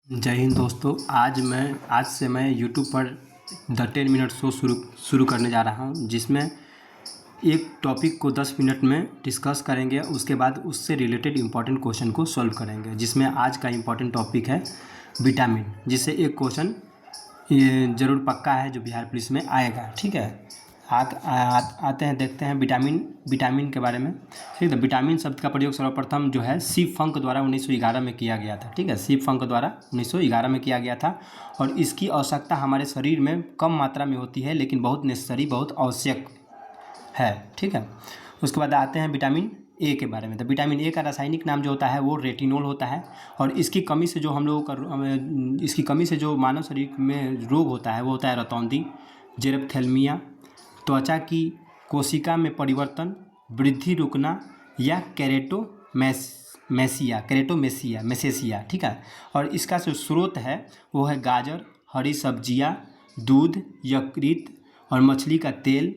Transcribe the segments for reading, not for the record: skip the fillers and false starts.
जय हिंद दोस्तों। आज से मैं यूट्यूब पर द 10 मिनट शो शुरू करने जा रहा हूं, जिसमें एक टॉपिक को 10 मिनट में डिस्कस करेंगे। उसके बाद उससे रिलेटेड इम्पोर्टेंट क्वेश्चन को सॉल्व करेंगे, जिसमें आज का इम्पोर्टेंट टॉपिक है विटामिन, जिससे एक क्वेश्चन ये ज़रूर पक्का है जो बिहार पुलिस में आएगा। ठीक है, आते हैं, देखते हैं विटामिन के बारे में। ठीक है, विटामिन शब्द का प्रयोग सर्वप्रथम जो है सी फंक द्वारा 1911 में किया गया था। ठीक है, सी फंक द्वारा 1911 में किया गया था और इसकी आवश्यकता हमारे शरीर में कम मात्रा में होती है, लेकिन बहुत नेसेसरी, बहुत आवश्यक है। ठीक है, उसके बाद आते हैं विटामिन ए के बारे में। तो विटामिन ए का रासायनिक नाम जो होता है वो रेटिनोल होता है और इसकी कमी से जो हम लोगों का इसकी कमी से जो मानव शरीर में रोग होता है वो होता है रतौंधी, जेरप्थेल्मिया, त्वचा की कोशिका में परिवर्तन, वृद्धि रुकना या केरेटोमेसिया। ठीक है, और इसका जो स्रोत है वो है गाजर, हरी सब्जियां, दूध, यकृत और मछली का तेल,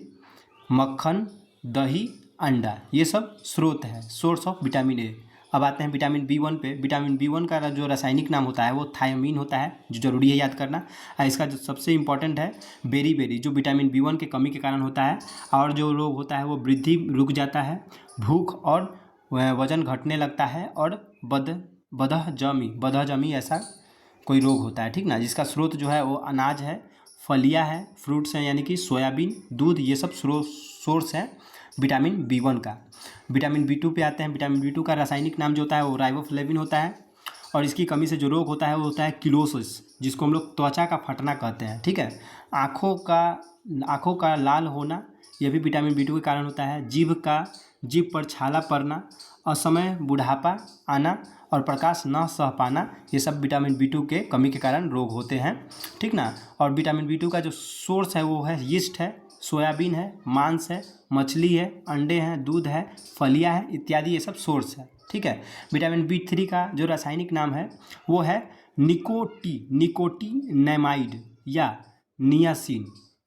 मक्खन, दही, अंडा, ये सब स्रोत है, सोर्स ऑफ विटामिन ए। अब आते हैं विटामिन बी1 पे। विटामिन बी1 का जो रासायनिक नाम होता है वो थायमीन होता है, जो जरूरी है याद करना। इसका जो सबसे इम्पॉर्टेंट है बेरी, जो विटामिन बी1 के कमी के कारण होता है और जो रोग होता है वो वृद्धि रुक जाता है, भूख और वजन घटने लगता है और बदहजमी ऐसा कोई रोग होता है। ठीक ना, जिसका स्रोत जो है वो अनाज है, फलियां है, फ्रूट्स हैं यानी कि सोयाबीन, दूध, ये सब सोर्स है विटामिन बी1 का। विटामिन बी2 पे आते हैं। विटामिन बी2 का रासायनिक नाम जो होता है वो राइबोफ्लेविन होता है और इसकी कमी से जो रोग होता है वो होता है किलोसिस, जिसको हम लोग त्वचा का फटना कहते हैं। ठीक है, आँखों का लाल होना, यह भी विटामिन बी2 के कारण होता है। जीभ पर छाला पड़ना, असमय बुढ़ापा आना और प्रकाश न सह पाना, ये सब विटामिन बी2 के कमी के कारण रोग होते हैं। ठीक ना, और विटामिन बी2 का जो सोर्स है वो है यीस्ट है, सोयाबीन है, मांस है, मछली है, अंडे हैं, दूध है, फलियां है इत्यादि, ये सब सोर्स है। ठीक है, विटामिन बी3 का जो रासायनिक नाम है वो है निकोटिनेमाइड या नियासिन।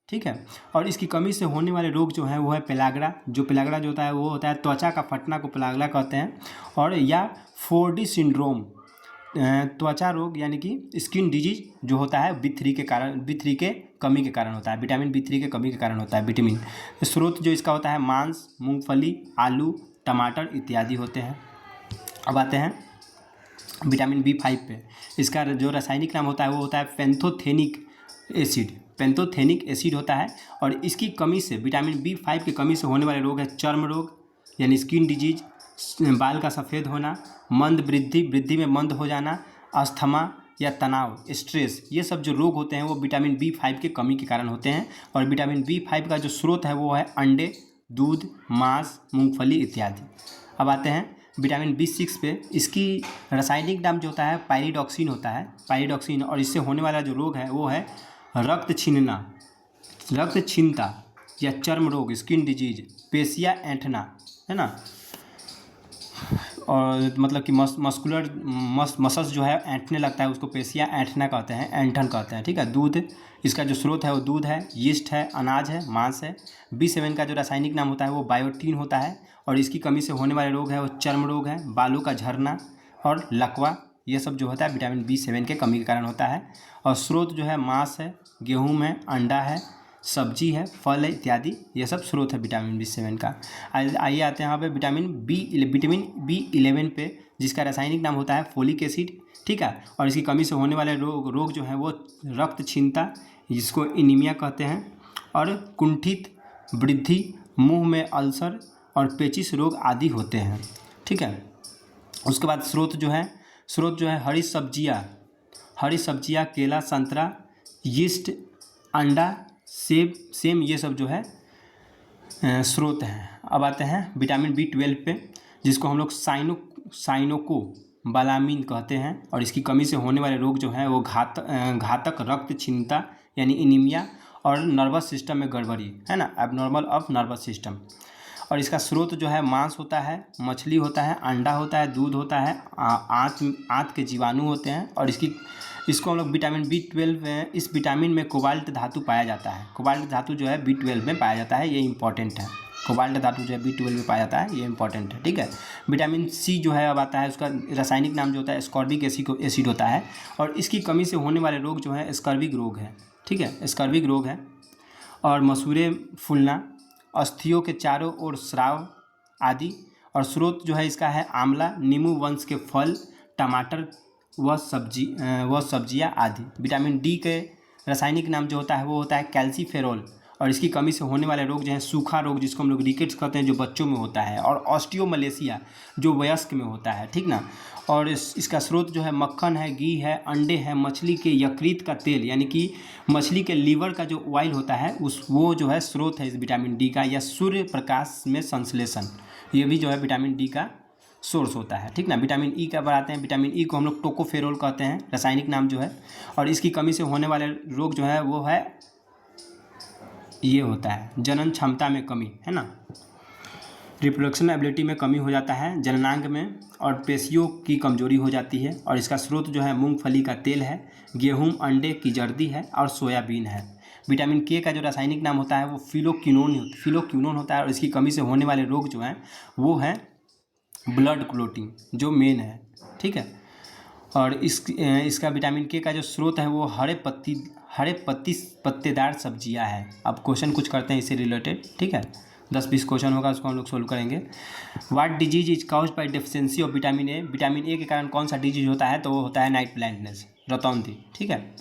ठीक है, और इसकी कमी से होने वाले रोग जो हैं वो है पेलाग्रा। जो पेलाग्रा जो होता है वो होता है त्वचा का फटना को पेलाग्रा कहते हैं, और या 4D सिंड्रोम, त्वचा रोग यानी कि स्किन डिजीज जो होता है बी3 के कमी के कारण होता है। विटामिन बी3 के कमी के कारण होता है। विटामिन स्रोत जो इसका होता है मांस, मूंगफली, आलू, टमाटर इत्यादि होते हैं। अब आते हैं विटामिन बी5 पे। इसका जो रासायनिक नाम होता है वो होता है पेंथोथेनिक एसिड होता है और इसकी कमी से, विटामिन बी5 की कमी से होने वाले रोग है चर्म रोग यानी स्किन डिजीज, बाल का सफ़ेद होना, मंद वृद्धि में मंद हो जाना, अस्थमा या तनाव, स्ट्रेस, ये सब जो रोग होते हैं वो विटामिन बी5 के कमी के कारण होते हैं। और विटामिन बी5 का जो स्रोत है वो है अंडे, दूध, मांस, मूंगफली इत्यादि। अब आते हैं विटामिन बी6 पे। इसकी रासायनिक नाम जो होता है पायरिडॉक्सिन होता है, पायरिडॉक्सिन, और इससे होने वाला जो रोग है वो है रक्त छीनता या चर्म रोग, स्किन डिजीज, पेशिया ऐंठना, है ना, और मतलब कि मसल्स जो है ऐंठने लगता है, उसको पेशिया ऐंठना कहते हैं, ऐंठन कहते हैं। ठीक है, दूध, इसका जो स्रोत है वो दूध है, यीस्ट है, अनाज है, मांस है। बी7 का जो रासायनिक नाम होता है वो बायोटीन होता है और इसकी कमी से होने वाले रोग है वो चर्म रोग है, बालों का झड़ना और लकवा, ये सब जो होता है विटामिन बी7 के कमी के कारण होता है। और स्रोत जो है मांस है, गेहूँ है, अंडा है, सब्जी है, फल है इत्यादि, ये सब स्रोत है विटामिन बी7 का। आइए आते हैं यहाँ पे विटामिन बी11 पे, जिसका रासायनिक नाम होता है फोलिक एसिड। ठीक है, और इसकी कमी से होने वाले रोग जो हैं वो रक्त छीनता, जिसको एनीमिया कहते हैं, और कुंठित वृद्धि, मुंह में अल्सर और पेचिश रोग आदि होते हैं। ठीक है, उसके बाद स्रोत जो है हरी सब्जियाँ, केला, संतरा, यीस्ट, अंडा, सेम, ये सब जो है स्रोत हैं। अब आते हैं विटामिन बी12 पे, जिसको हम लोग साइनोकोबालामिन कहते हैं, और इसकी कमी से होने वाले रोग जो हैं वो घातक रक्त छीनता यानी एनीमिया और नर्वस सिस्टम में गड़बड़ी, है ना, एबनॉर्मल ऑफ नर्वस सिस्टम। और इसका स्रोत जो है मांस होता है, मछली होता है, अंडा होता है, दूध होता है, आंत के जीवाणु होते हैं, और इसको हम लोग विटामिन बी12 में, इस विटामिन में कोबाल्ट धातु पाया जाता है। कोबाल्ट धातु जो है बी12 में पाया जाता है, ये इंपॉर्टेंट है। कोबाल्ट धातु जो है B12 में पाया जाता है, ये इंपॉर्टेंट है, ठीक है। विटामिन सी जो है अब आता है, उसका रासायनिक नाम जो होता है स्कॉर्बिक एसिड होता है, और इसकी कमी से होने वाले रोग जो है स्कर्विक रोग है, ठीक है, स्कर्विक रोग है। और मसूड़े फूलना, अस्थियों के चारों ओर स्राव आदि। और स्रोत जो है इसका है आंवला, नींबू वंश के फल, टमाटर व सब्जियां आदि। विटामिन डी के रासायनिक नाम जो होता है वो होता है कैल्सीफेरोल, और इसकी कमी से होने वाले रोग जो है सूखा रोग, जिसको हम लोग रिकेट्स कहते हैं, जो बच्चों में होता है, और ऑस्टियोमलेशिया जो वयस्क में होता है, ठीक ना। और इसका स्रोत जो है मक्खन है, घी है, अंडे है, मछली के यकृत का तेल, यानी कि मछली के लीवर का जो ऑयल होता है वो जो है स्रोत है इस विटामिन डी का, या सूर्य प्रकाश में संश्लेषण, ये भी जो है विटामिन डी का सोर्स होता है, ठीक ना। विटामिन ई का बढ़ाते हैं, विटामिन ई को हम लोग टोकोफेरोल कहते हैं, रासायनिक नाम जो है। और इसकी कमी से होने वाले रोग जो है वो है ये होता है जनन क्षमता में कमी, है ना, रिप्रोडक्शन एबिलिटी में कमी हो जाता है, जननांग में, और पेशियों की कमजोरी हो जाती है। और इसका स्रोत जो है मूंगफली का तेल है, गेहूं, अंडे की जर्दी है, और सोयाबीन है। विटामिन के का जो रासायनिक नाम होता है वो फिलोक्विनोन होता है, और इसकी कमी से होने वाले रोग जो हैं वो है ब्लड क्लोटिंग, जो मेन है, ठीक है। और इसका विटामिन के का जो स्रोत है वो हरे पत्तेदार सब्जियां है। अब क्वेश्चन कुछ करते हैं इससे रिलेटेड, ठीक है, 10-20 क्वेश्चन होगा, उसको हम लोग सोल्व करेंगे। What disease is caused bye deficiency of vitamin A? Vitamin A के कारण कौन सा डिजीज होता है? तो वो होता है नाइट ब्लाइंडनेस, रतौंधी, ठीक है।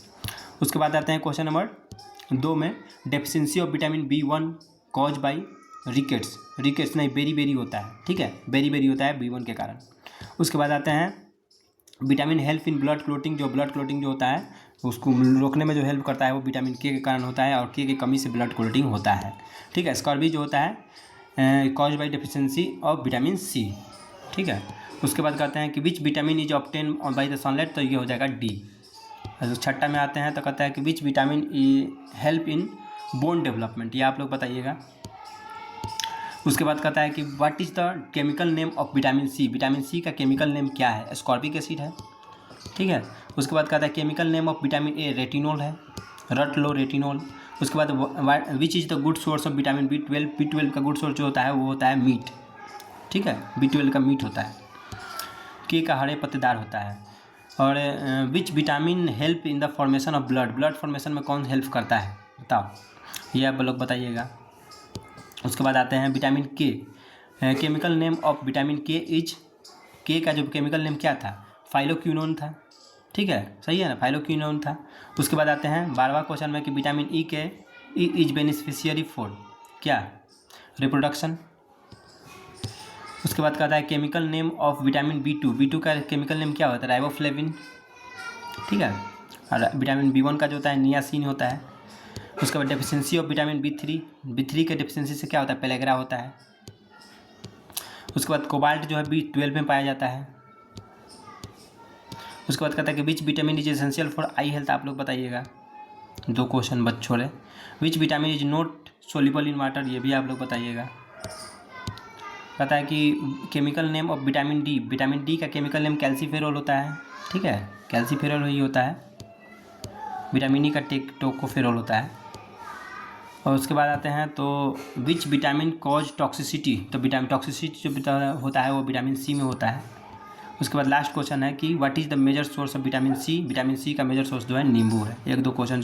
उसके बाद आते हैं क्वेश्चन नंबर 2 में, deficiency of vitamin B1 cause by rickets नहीं, बेरी होता है, ठीक है, बेरी होता है B1 के कारण। उसके बाद आते हैं vitamin help in blood clotting, जो ब्लड क्लोटिंग जो होता है उसको रोकने में जो हेल्प करता है वो विटामिन के कारण होता है, और के की कमी से ब्लड क्लोटिंग होता है, ठीक है। स्कर्वी जो होता है cause by deficiency of vitamin C, ठीक है। उसके बाद कहते हैं कि which vitamin is obtain by the sunlight, तो ये हो जाएगा डी। छठा में आते हैं तो कहता है कि which vitamin help in bone development, ये आप लोग बताइएगा। उसके बाद कहता है कि what is the chemical name of vitamin C? Vitamin C का केमिकल नेम क्या है? स्कॉर्बिक एसिड है, ठीक है। उसके बाद कहता है chemical name of vitamin A retinol है, रट लो रेटिनोल। उसके बाद which is the good source of vitamin B12 का गुड सोर्स जो होता है वो होता है मीट, ठीक है, B12 का मीट होता है। के का हरे पत्तेदार होता है। और विच vitamin help in the formation of blood formation में कौन हेल्प करता है बताओ, ये आप लोग बताइएगा। उसके बाद आते हैं विटामिन के, केमिकल नेम ऑफ विटामिन के इज, के का जो केमिकल नेम क्या था? फाइलोक्विनोन था, ठीक है, सही है ना, फाइलोक्विनोन था। उसके बाद आते हैं 12वां क्वेश्चन में कि vitamin E is beneficiary for क्या? रिप्रोडक्शन। उसके बाद कहता है chemical name of vitamin B2 का केमिकल नेम क्या होता है? राइबोफ्लेविन, ठीक है। और विटामिन B1 का जो होता है नियासिन होता है। उसके बाद डेफिशिएंसी ऑफ विटामिन B3 के डेफिशिएंसी से क्या होता है? पेलेग्रा होता है। उसके बाद कोबाल्ट जो है B12 में पाया जाता है। उसके बाद कहता है कि which vitamin is essential for I health, आप लोग बताइएगा, 2 क्वेश्चन बच छोड़े। विच vitamin is not soluble in water, ये भी आप लोग बताइएगा। कहता है कि chemical name of vitamin D का केमिकल नेम कैल्सीफेरोल होता है, ठीक है, कैल्सीफेरोल ही होता है। विटामिन ई का टोकोफेरोल होता है। और उसके बाद आते हैं तो विच विटामिन कॉज टॉक्सिसिटी, तो विटामिन टॉक्सिसिटी जो होता है वो विटामिन सी में होता है। उसके बाद लास्ट क्वेश्चन है कि what is the major source of vitamin C? Vitamin C का मेजर सोर्स जो है नींबू है। 1-2 क्वेश्चन